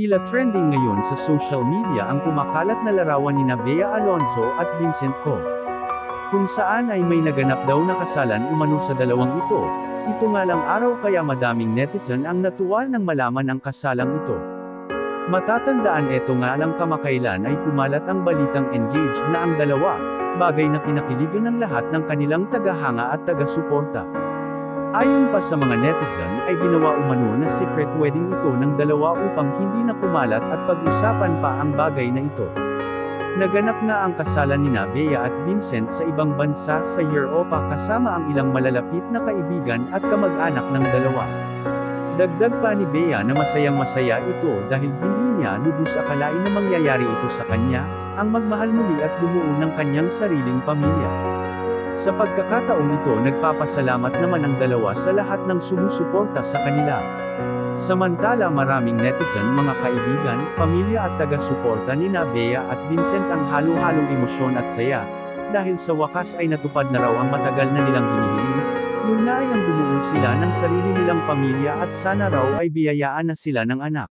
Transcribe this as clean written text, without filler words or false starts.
Tila trending ngayon sa social media ang kumakalat na larawan ni Bea Alonzo at Vincent Co. Kung saan ay may naganap daw na kasalan umano sa dalawang ito. Ito nga lang araw kaya madaming netizen ang natuwa nang malaman ang kasalang ito. Matatandaan eto nga lang kamakailan ay kumalat ang balitang engaged na ang dalawa, bagay na kinakiligan ng lahat ng kanilang tagahanga at taga-suporta. Ayon pa sa mga netizen ay ginawa umano na secret wedding ito ng dalawa upang hindi na kumalat at pag-usapan pa ang bagay na ito. Naganap nga ang kasalan ni Bea at Vincent sa ibang bansa sa Europa kasama ang ilang malalapit na kaibigan at kamag-anak ng dalawa. Dagdag pa ni Bea na masayang-masaya ito dahil hindi niya lubos akalain na mangyayari ito sa kanya, ang magmahal muli at bumuo ng kanyang sariling pamilya. Sa pagkakataong ito nagpapasalamat naman ang dalawa sa lahat ng sumusuporta sa kanila. Samantala maraming netizen, mga kaibigan, pamilya at taga-suporta ni Bea at Vincent ang halo-halong emosyon at saya, dahil sa wakas ay natupad na raw ang matagal na nilang hinihiling. Yun nga ay ang bumuo sila ng sarili nilang pamilya at sana raw ay biyayaan na sila ng anak.